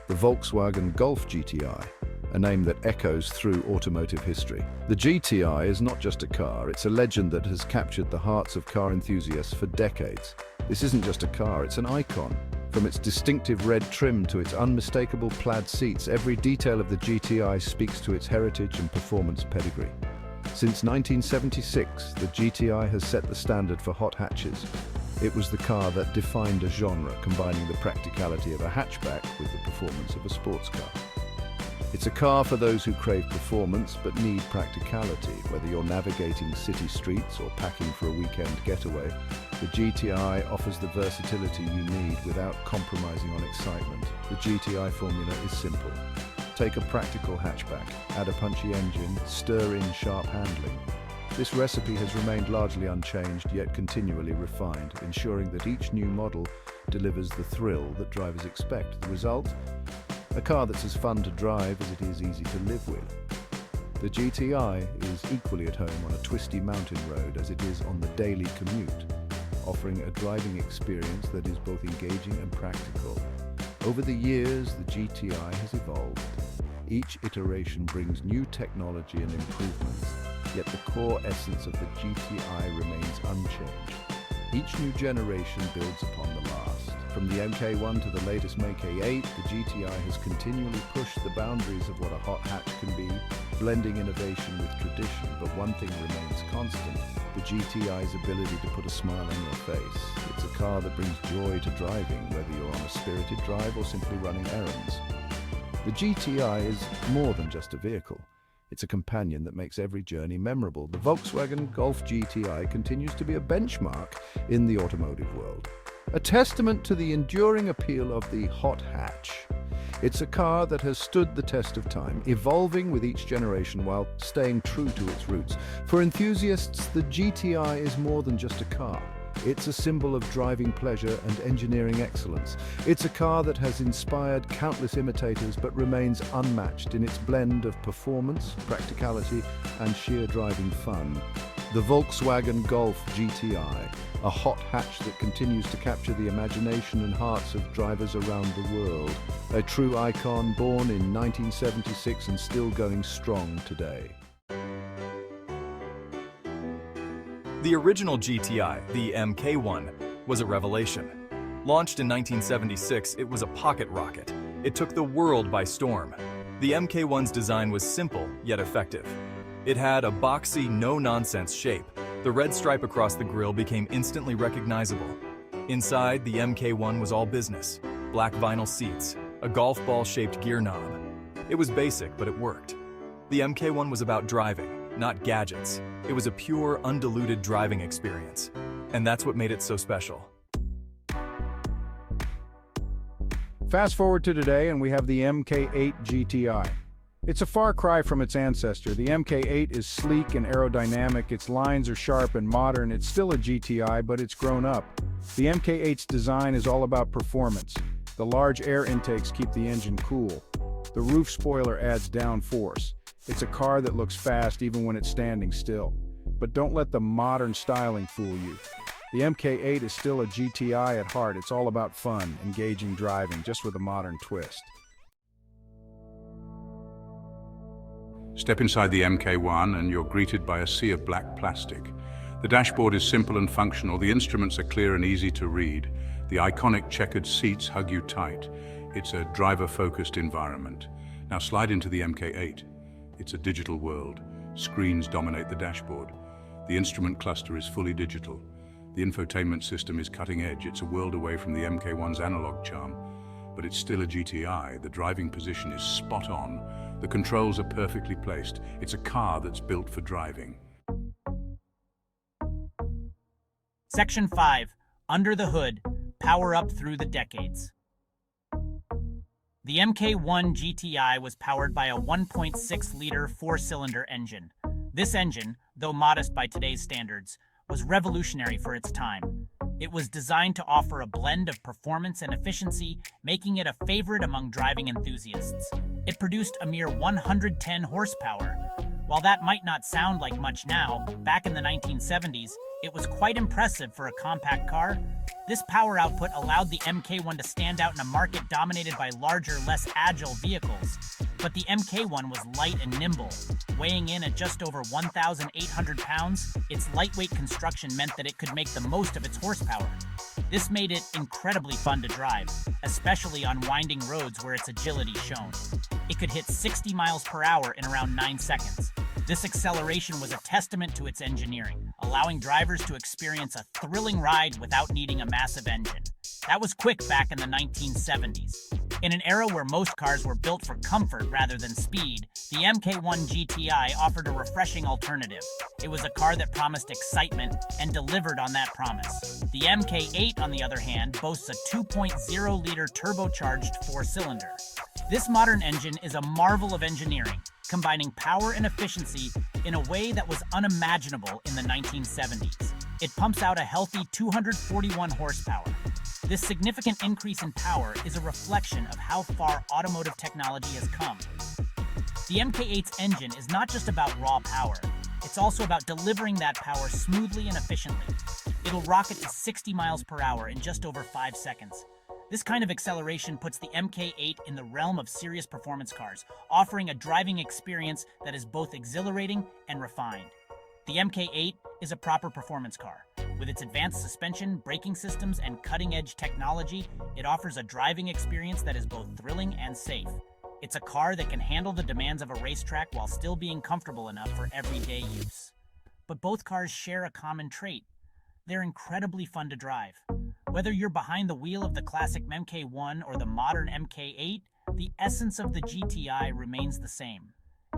the Volkswagen Golf GTI, a name that echoes through automotive history. The GTI is not just a car, it's a legend that has captured the hearts of car enthusiasts for decades. This isn't just a car, it's an icon. From its distinctive red trim to its unmistakable plaid seats, every detail of the GTI speaks to its heritage and performance pedigree. Since 1976, the GTI has set the standard for hot hatches. It was the car that defined a genre, combining the practicality of a hatchback with the performance of a sports car. It's a car for those who crave performance but need practicality. Whether you're navigating city streets or packing for a weekend getaway, the GTI offers the versatility you need without compromising on excitement. The GTI formula is simple. Take a practical hatchback, add a punchy engine, stir in sharp handling. This recipe has remained largely unchanged, yet continually refined, ensuring that each new model delivers the thrill that drivers expect. The result? A car that's as fun to drive as it is easy to live with. The GTI is equally at home on a twisty mountain road as it is on the daily commute, offering a driving experience that is both engaging and practical. Over the years, the GTI has evolved. Each iteration brings new technology and improvements, yet the core essence of the GTI remains unchanged. Each new generation builds upon the last. From the MK1 to the latest MK8, the GTI has continually pushed the boundaries of what a hot hatch can be, blending innovation with tradition. But one thing remains constant: the GTI's ability to put a smile on your face. It's a car that brings joy to driving, whether you're on a spirited drive or simply running errands. The GTI is more than just a vehicle. It's a companion that makes every journey memorable. The Volkswagen Golf GTI continues to be a benchmark in the automotive world, a testament to the enduring appeal of the hot hatch. It's a car that has stood the test of time, evolving with each generation while staying true to its roots. For enthusiasts, the GTI is more than just a car. It's a symbol of driving pleasure and engineering excellence. It's a car that has inspired countless imitators but remains unmatched in its blend of performance, practicality, and sheer driving fun. The Volkswagen Golf GTI, a hot hatch that continues to capture the imagination and hearts of drivers around the world. A true icon, born in 1976 and still going strong today. The original GTI, the MK1, was a revelation. Launched in 1976, it was a pocket rocket. It took the world by storm. The MK1's design was simple, yet effective. It had a boxy, no-nonsense shape. The red stripe across the grille became instantly recognizable. Inside, the MK1 was all business. Black vinyl seats, a golf ball-shaped gear knob. It was basic, but it worked. The MK1 was about driving, not gadgets. It was a pure, undiluted driving experience. And that's what made it so special. Fast forward to today and we have the MK8 GTI. It's a far cry from its ancestor. The MK8 is sleek and aerodynamic, its lines are sharp and modern. It's still a GTI, but it's grown up. The MK8's design is all about performance. The large air intakes keep the engine cool. The roof spoiler adds downforce. It's a car that looks fast even when it's standing still. But don't let the modern styling fool you. The MK8 is still a GTI at heart. It's all about fun, engaging driving, just with a modern twist. Step inside the MK1 and you're greeted by a sea of black plastic. The dashboard is simple and functional. The instruments are clear and easy to read. The iconic checkered seats hug you tight. It's a driver-focused environment. Now slide into the MK8. It's a digital world. Screens dominate the dashboard. The instrument cluster is fully digital. The infotainment system is cutting edge. It's a world away from the MK1's analog charm. But it's still a GTI. The driving position is spot on. The controls are perfectly placed. It's a car that's built for driving. Section 5. Under the Hood. Power up through the decades. The MK1 GTI was powered by a 1.6-liter four-cylinder engine. This engine, though modest by today's standards, was revolutionary for its time. It was designed to offer a blend of performance and efficiency, making it a favorite among driving enthusiasts. It produced a mere 110 horsepower. While that might not sound like much now, back in the 1970s, It was quite impressive for a compact car. This power output allowed the MK1 to stand out in a market dominated by larger, less agile vehicles. But the MK1 was light and nimble. Weighing in at just over 1,800 pounds, its lightweight construction meant that it could make the most of its horsepower. This made it incredibly fun to drive, especially on winding roads where its agility shone. It could hit 60 miles per hour in around 9 seconds. This acceleration was a testament to its engineering, allowing drivers to experience a thrilling ride without needing a massive engine. That was quick back in the 1970s. In an era where most cars were built for comfort rather than speed, the MK1 GTI offered a refreshing alternative. It was a car that promised excitement and delivered on that promise. The MK8, on the other hand, boasts a 2.0-liter turbocharged four-cylinder. This modern engine is a marvel of engineering, combining power and efficiency in a way that was unimaginable in the 1970s. It pumps out a healthy 241 horsepower. This significant increase in power is a reflection of how far automotive technology has come. The MK8's engine is not just about raw power, it's also about delivering that power smoothly and efficiently. It'll rocket to 60 miles per hour in just over 5 seconds. This kind of acceleration puts the MK8 in the realm of serious performance cars, offering a driving experience that is both exhilarating and refined. The MK8 is a proper performance car. With its advanced suspension, braking systems, and cutting-edge technology, it offers a driving experience that is both thrilling and safe. It's a car that can handle the demands of a racetrack while still being comfortable enough for everyday use. But both cars share a common trait. They're incredibly fun to drive. Whether you're behind the wheel of the classic MK1 or the modern MK8, the essence of the GTI remains the same.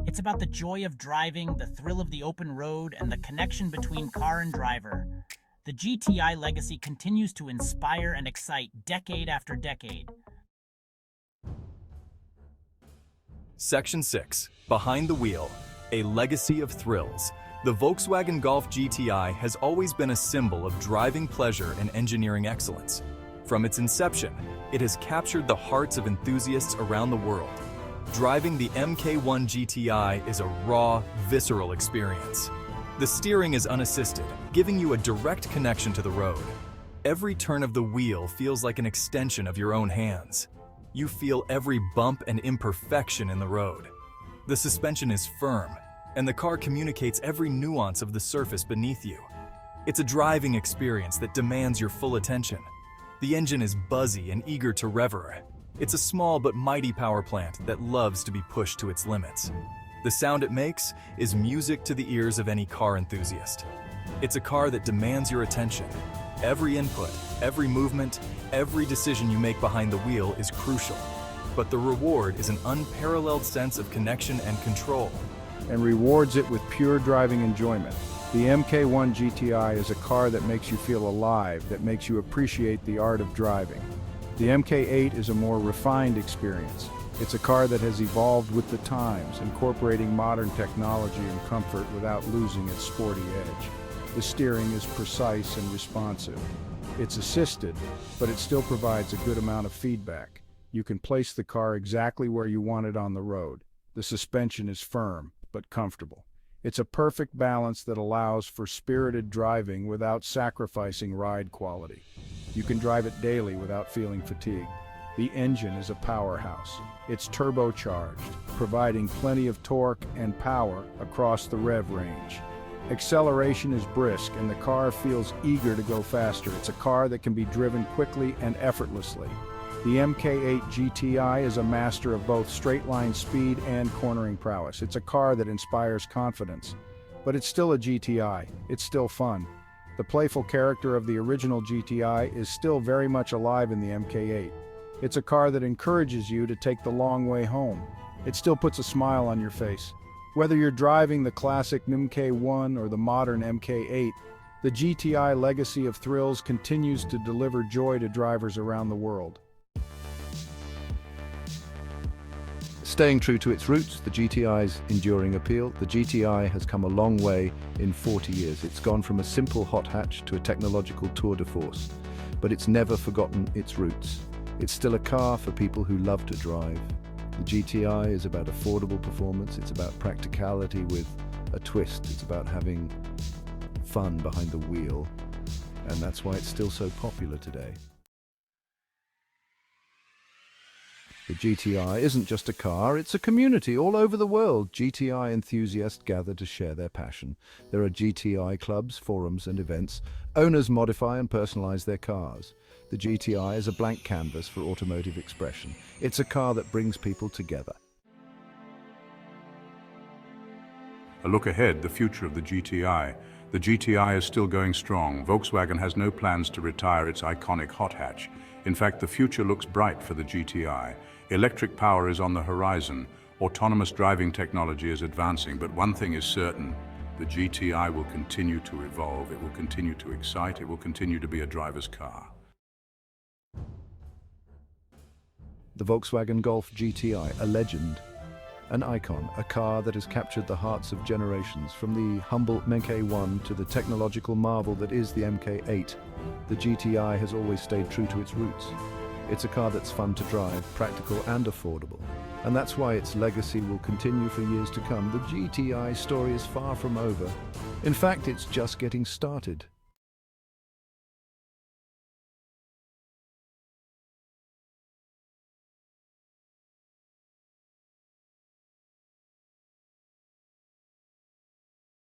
It's about the joy of driving, the thrill of the open road, and the connection between car and driver. The GTI legacy continues to inspire and excite decade after decade. Section 6. Behind the Wheel. A Legacy of Thrills. The Volkswagen Golf GTI has always been a symbol of driving pleasure and engineering excellence. From its inception, it has captured the hearts of enthusiasts around the world. Driving the MK1 GTI is a raw, visceral experience. The steering is unassisted, giving you a direct connection to the road. Every turn of the wheel feels like an extension of your own hands. You feel every bump and imperfection in the road. The suspension is firm, and the car communicates every nuance of the surface beneath you. It's a driving experience that demands your full attention. The engine is buzzy and eager to rever. It's a small but mighty power plant that loves to be pushed to its limits. The sound it makes is music to the ears of any car enthusiast. It's a car that demands your attention. Every input, every movement, every decision you make behind the wheel is crucial. But the reward is an unparalleled sense of connection and control. And rewards it with pure driving enjoyment. The MK1 GTI is a car that makes you feel alive, that makes you appreciate the art of driving. The MK8 is a more refined experience. It's a car that has evolved with the times, incorporating modern technology and comfort without losing its sporty edge. The steering is precise and responsive. It's assisted, but it still provides a good amount of feedback. You can place the car exactly where you want it on the road. The suspension is firm, but comfortable. It's a perfect balance that allows for spirited driving without sacrificing ride quality. You can drive it daily without feeling fatigued. The engine is a powerhouse. It's turbocharged, providing plenty of torque and power across the rev range. Acceleration is brisk and the car feels eager to go faster. It's a car that can be driven quickly and effortlessly. The MK8 GTI is a master of both straight-line speed and cornering prowess. It's a car that inspires confidence. But it's still a GTI. It's still fun. The playful character of the original GTI is still very much alive in the MK8. It's a car that encourages you to take the long way home. It still puts a smile on your face. Whether you're driving the classic MK1 or the modern MK8, the GTI legacy of thrills continues to deliver joy to drivers around the world. Staying true to its roots, the GTI's enduring appeal, the GTI has come a long way in 40 years. It's gone from a simple hot hatch to a technological tour de force, but it's never forgotten its roots. It's still a car for people who love to drive. The GTI is about affordable performance, it's about practicality with a twist, it's about having fun behind the wheel, and that's why it's still so popular today. The GTI isn't just a car, it's a community. All over the world, GTI enthusiasts gather to share their passion. There are GTI clubs, forums and events. Owners modify and personalize their cars. The GTI is a blank canvas for automotive expression. It's a car that brings people together. A look ahead, the future of the GTI. The GTI is still going strong. Volkswagen has no plans to retire its iconic hot hatch. In fact, the future looks bright for the GTI. Electric power is on the horizon. Autonomous driving technology is advancing, but one thing is certain. The GTI will continue to evolve. It will continue to excite. It will continue to be a driver's car. The Volkswagen Golf GTI, a legend, an icon, a car that has captured the hearts of generations, from the humble MK1 to the technological marvel that is the MK8. The GTI has always stayed true to its roots. It's a car that's fun to drive, practical and affordable. And that's why its legacy will continue for years to come. The GTI story is far from over. In fact, it's just getting started.